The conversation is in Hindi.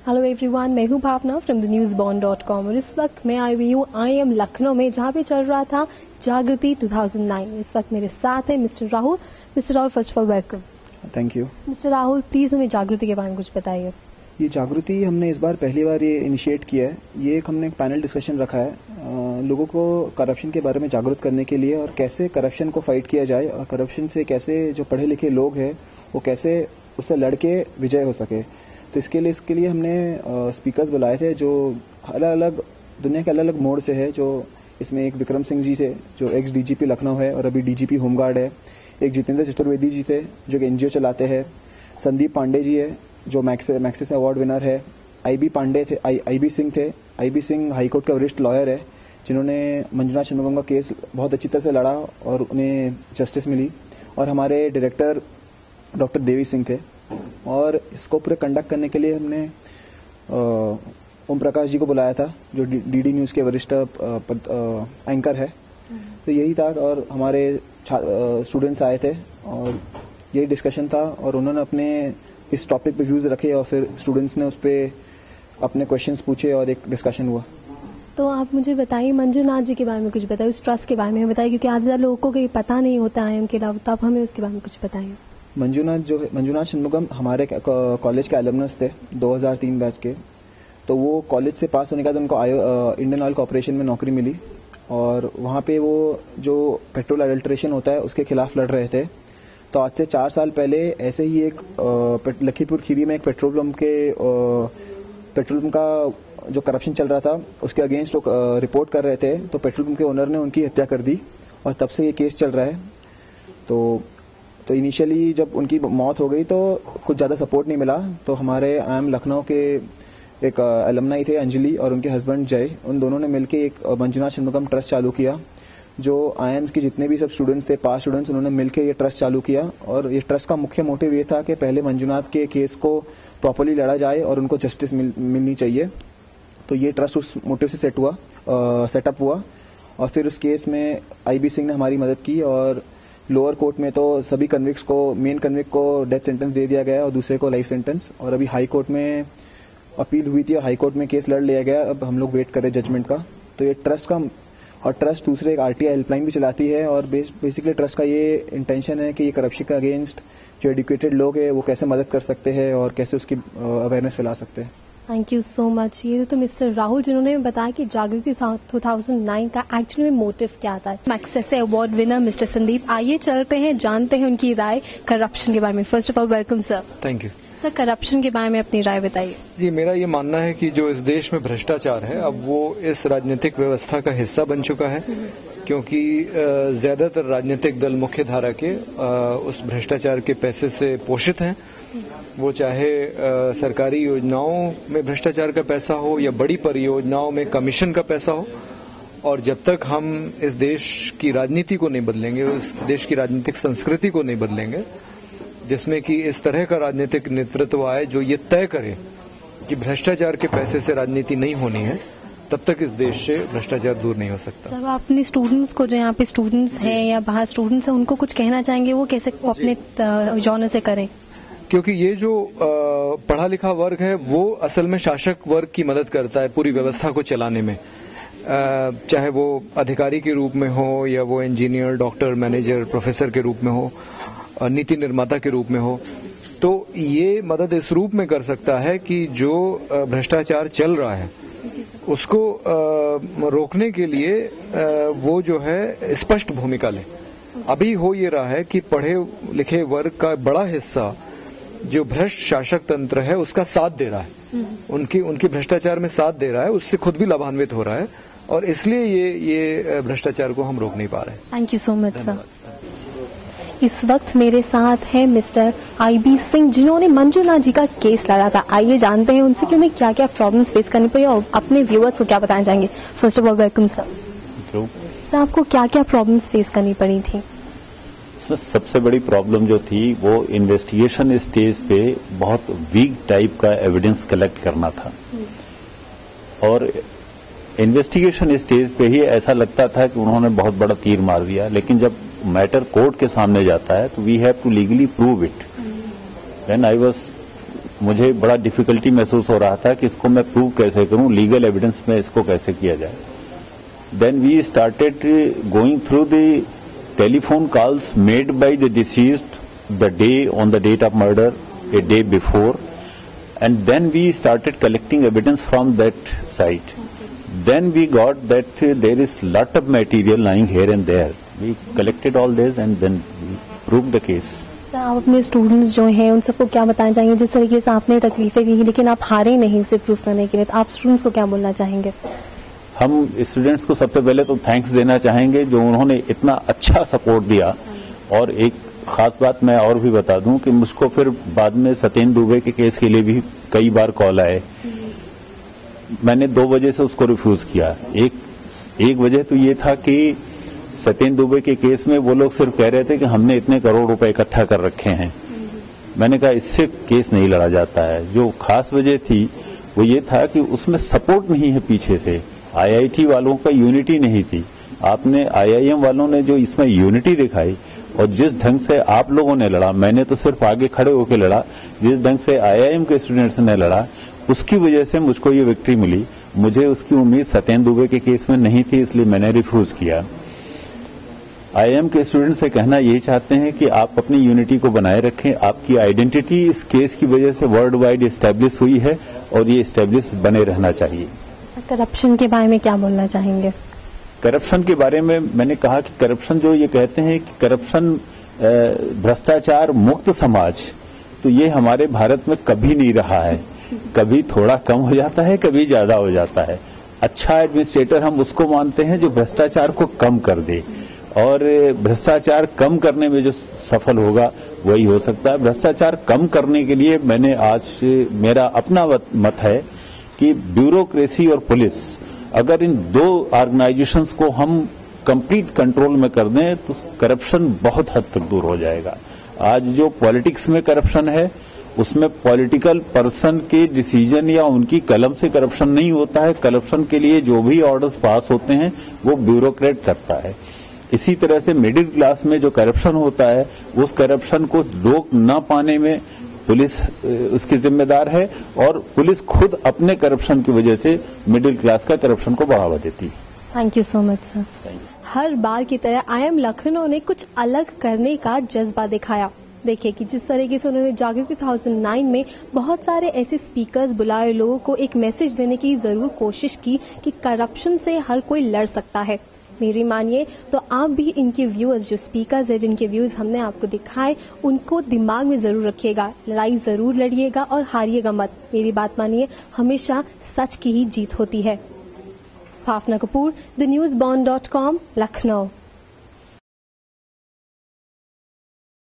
हेलो एवरीवन, मैं हूं भावना फ्रॉम द newsbond.com और इस वक्त मैं आई हुई हूं IIM लखनऊ में, जहां पे चल रहा था जागृति 2009। इस वक्त मेरे साथ है mister Rahul. Mister Rahul, first of all welcome. Thank you. Mister Rahul, please हमें जागृति के बारे में कुछ बताइए। ये जागृति हमने इस बार पहली बार ये इनिशिएट किया है। ये हमने एक पैनल डिस्कशन रखा है लोगों को करप्शन के बारे में जागरूक करने के लिए, और कैसे करप्शन को फाइट किया जाए, और करप्शन से कैसे जो पढ़े लिखे लोग हैं वो कैसे उससे लड़के विजय हो सके। तो इसके लिए हमने स्पीकर्स बुलाए थे जो अलग अलग दुनिया के अलग अलग मोड़ से है। जो इसमें एक विक्रम सिंह जी थे जो एक्स DGP लखनऊ है और अभी DGP होमगार्ड है। एक जितेंद्र चतुर्वेदी जी थे जो कि NGO चलाते हैं। संदीप पांडे जी है जो मैक्सिस अवार्ड विनर है। IB सिंह थे। IB सिंह हाईकोर्ट के वरिष्ठ लॉयर है जिन्होंने मंजुनाथ षणमुगम का केस बहुत अच्छी तरह से लड़ा और उन्हें जस्टिस मिली। और हमारे डायरेक्टर डॉक्टर देवी सिंह थे। और इसको पूरे कंडक्ट करने के लिए हमने ओम प्रकाश जी को बुलाया था जो DD न्यूज के वरिष्ठ एंकर है। तो यही था, और हमारे स्टूडेंट्स आए थे और यही डिस्कशन था, और उन्होंने अपने इस टॉपिक पे व्यूज रखे और फिर स्टूडेंट्स ने उस पर अपने क्वेश्चंस पूछे और एक डिस्कशन हुआ। तो आप मुझे बताइए मंजुनाथ जी के बारे में कुछ बताइए, उस ट्रस्ट के बारे में बताइए, क्योंकि आज ज़्यादा लोगों को पता नहीं होता IIM के अलावा, तो आप हमें उसके बारे में कुछ बताइए। मंजुनाथ षणमुगम हमारे कॉलेज के एलुमनस थे 2003 बैच के। तो वो कॉलेज से पास होने के बाद उनको इंडियन ऑयल कॉर्पोरेशन में नौकरी मिली, और वहाँ पे वो जो पेट्रोल एडल्ट्रेशन होता है उसके खिलाफ लड़ रहे थे। तो आज से 4 साल पहले ऐसे ही एक लखीमपुर खीरी में एक पेट्रोल पंप का जो करप्शन चल रहा था उसके अगेंस्ट रिपोर्ट कर रहे थे। तो पेट्रोल पंप के ओनर ने उनकी हत्या कर दी और तब से ये केस चल रहा है। तो इनिशियली जब उनकी मौत हो गई तो कुछ ज़्यादा सपोर्ट नहीं मिला। तो हमारे IIM लखनऊ के एक एलुमनाई थे अंजलि और उनके हस्बैंड जय, उन दोनों ने मिलकर एक मंजुनाथ षणमुगम ट्रस्ट चालू किया। जो IIM के जितने भी सब स्टूडेंट्स थे, पास स्टूडेंट्स, उन्होंने मिलकर ये ट्रस्ट चालू किया। और ये ट्रस्ट का मुख्य मोटिव ये था कि पहले मंजुनाथ के केस को प्रॉपर्ली लड़ा जाए और उनको जस्टिस मिलनी चाहिए। तो ये ट्रस्ट उस मोटिव से सेटअप हुआ। और फिर उस केस में IB सिंह ने हमारी मदद की, और लोअर कोर्ट में तो सभी कन्विक्ट्स को, मेन कन्विक्ट को डेथ सेंटेंस दे दिया गया और दूसरे को लाइफ सेंटेंस। और अभी हाई कोर्ट में अपील हुई थी और हाई कोर्ट में केस लड़ लिया गया। अब हम लोग वेट करें जजमेंट का। तो ये ट्रस्ट दूसरे एक RTI हेल्पलाइन भी चलाती है। और बेसिकली ट्रस्ट का ये इंटेंशन है कि ये करप्शन के अगेंस्ट जो एजुकेटेड लोग हैं वो कैसे मदद कर सकते हैं और कैसे उसकी अवेयरनेस फैला सकते हैं। Thank you so much. ये तो मिस्टर राहुल जिन्होंने बताया कि जागृति 2009 का एक्चुअली में मोटिव क्या था। Maxis award winner mister Sandeep, आइए चलते हैं, जानते हैं उनकी राय करप्शन के बारे में। First of all welcome sir. Thank you sir. Corruption के बारे में अपनी राय बताइए। जी, मेरा ये मानना है कि जो इस देश में भ्रष्टाचार है अब वो इस राजनीतिक व्यवस्था का हिस्सा बन चुका है, क्योंकि ज्यादातर राजनीतिक दल मुख्य धारा के उस भ्रष्टाचार के पैसे से पोषित हैं। वो चाहे सरकारी योजनाओं में भ्रष्टाचार का पैसा हो या बड़ी परियोजनाओं में कमीशन का पैसा हो। और जब तक हम इस देश की राजनीति को नहीं बदलेंगे, उस देश की राजनीतिक संस्कृति को नहीं बदलेंगे जिसमें कि इस तरह का राजनीतिक नेतृत्व आए जो ये तय करे कि भ्रष्टाचार के पैसे से राजनीति नहीं होनी है, तब तक इस देश से भ्रष्टाचार दूर नहीं हो सकता। सर, आप अपने स्टूडेंट्स को, जो यहाँ पे स्टूडेंट्स हैं या बाहर स्टूडेंट्स हैं, उनको कुछ कहना चाहेंगे, वो कैसे अपने जॉनर से करें? क्योंकि ये जो पढ़ा लिखा वर्ग है वो असल में शासक वर्ग की मदद करता है पूरी व्यवस्था को चलाने में, चाहे वो अधिकारी के रूप में हो या वो इंजीनियर, डॉक्टर, मैनेजर, प्रोफेसर के रूप में हो, नीति निर्माता के रूप में हो। तो ये मदद इस रूप में कर सकता है कि जो भ्रष्टाचार चल रहा है उसको रोकने के लिए वो जो है स्पष्ट भूमिका ले। अभी हो ये रहा है कि पढ़े लिखे वर्ग का बड़ा हिस्सा जो भ्रष्ट शासक तंत्र है उसका साथ दे रहा है, उनकी भ्रष्टाचार में साथ दे रहा है, उससे खुद भी लाभान्वित हो रहा है, और इसलिए ये भ्रष्टाचार को हम रोक नहीं पा रहे। Thank you so much sir. इस वक्त मेरे साथ है मिस्टर IB सिंह जिन्होंने मंजुनाथ जी का केस लड़ा था। आइए जानते हैं उनसे कि उन्हें क्या क्या प्रॉब्लम्स फेस करनी पड़ी और अपने व्यूअर्स को क्या बताना चाहेंगे। First of all welcome sir. Sir, आपको क्या क्या प्रॉब्लम्स फेस करनी पड़ी थी? इसमें सबसे बड़ी प्रॉब्लम जो थी वो इन्वेस्टिगेशन स्टेज पे बहुत वीक टाइप का एविडेंस कलेक्ट करना था, और इन्वेस्टिगेशन स्टेज पे ही ऐसा लगता था कि उन्होंने बहुत बड़ा तीर मार दिया। लेकिन जब मैटर कोर्ट के सामने जाता है तो we have to legally prove it. When I was मुझे बड़ा डिफिकल्टी महसूस हो रहा था कि इसको मैं प्रूव कैसे करूं, लीगल एविडेंस में इसको कैसे किया जाए। Then we started going through the telephone calls made by the deceased the day on the date of murder, a day before, and then we started collecting evidence from that site. Then we got that there is lot of material lying here and there. We collected all this and then we proved the case. Sir, आप अपने स्टूडेंट्स जो हैं उन सबको क्या बताना चाहेंगे? जिस तरीके से आपने तकलीफें की लेकिन आप हारे नहीं उसे प्रूफ करने के लिए, तो आप स्टूडेंट्स को क्या बोलना चाहेंगे? हम स्टूडेंट्स को सबसे पहले तो थैंक्स देना चाहेंगे जो उन्होंने इतना अच्छा सपोर्ट दिया। और एक खास बात मैं और भी बता दूं कि मुझको फिर बाद में सत्येंद्र दुबे के केस के लिए भी कई बार कॉल आए। मैंने 2 वजह से उसको रिफ्यूज किया। एक वजह तो ये था कि सत्येंद्र दुबे के केस में वो लोग सिर्फ कह रहे थे कि हमने इतने करोड़ रुपए इकट्ठा कर रखे हैं। मैंने कहा इससे केस नहीं लड़ा जाता है। जो खास वजह थी वो ये था कि उसमें सपोर्ट नहीं है पीछे से, आईआईटी वालों का यूनिटी नहीं थी। आपने आईआईएम वालों ने जो इसमें यूनिटी दिखाई और जिस ढंग से आप लोगों ने लड़ा, मैंने तो सिर्फ आगे खड़े होकर लड़ा, जिस ढंग से आईआईएम के स्टूडेंट्स ने लड़ा उसकी वजह से मुझको ये विक्ट्री मिली। मुझे उसकी उम्मीद सत्येंद्र दुबे के केस में नहीं थी, इसलिए मैंने रिफ्यूज किया। आईआईएम के स्टूडेंट से कहना यही चाहते हैं कि आप अपनी यूनिटी को बनाए रखें। आपकी आइडेंटिटी इस केस की वजह से वर्ल्ड वाइड एस्टेब्लिश हुई है और ये एस्टेब्लिश बने रहना चाहिए। करप्शन के बारे में क्या बोलना चाहेंगे? करप्शन के बारे में मैंने कहा कि करप्शन जो ये कहते हैं कि करप्शन भ्रष्टाचार मुक्त समाज, तो ये हमारे भारत में कभी नहीं रहा है। कभी थोड़ा कम हो जाता है, कभी ज्यादा हो जाता है। अच्छा एडमिनिस्ट्रेटर हम उसको मानते हैं जो भ्रष्टाचार को कम कर दे, और भ्रष्टाचार कम करने में जो सफल होगा वही हो सकता है। भ्रष्टाचार कम करने के लिए मैंने आज मेरा अपना मत है कि ब्यूरोक्रेसी और पुलिस, अगर इन 2 ऑर्गेनाइजेशंस को हम कंप्लीट कंट्रोल में कर दें तो करप्शन बहुत हद तक दूर हो जाएगा। आज जो पॉलिटिक्स में करप्शन है उसमें पॉलिटिकल पर्सन के डिसीजन या उनकी कलम से करप्शन नहीं होता है। करप्शन के लिए जो भी ऑर्डर्स पास होते हैं वो ब्यूरोक्रेट करता है। इसी तरह से मिडिल क्लास में जो करप्शन होता है उस करप्शन को रोक न पाने में पुलिस उसकी जिम्मेदार है, और पुलिस खुद अपने करप्शन की वजह से मिडिल क्लास का करप्शन को बढ़ावा देती है। Thank you so much sir. हर बार की तरह आईएम लखनऊ ने कुछ अलग करने का जज्बा दिखाया। देखिए कि जिस तरीके से उन्होंने जागृति 2009 में बहुत सारे ऐसे स्पीकर्स बुलाए, लोगों को एक मैसेज देने की जरूर कोशिश की कि करप्शन से हर कोई लड़ सकता है। मेरी मानिए तो आप भी इनके व्यूअर्स जो स्पीकर्स है, जिनके व्यूज हमने आपको दिखाए, उनको दिमाग में जरूर रखिएगा। लड़ाई जरूर लड़िएगा और हारिएगा मत। मेरी बात मानिए, हमेशा सच की ही जीत होती है। फाफना कपूर, thenewsbond.com, लखनऊ।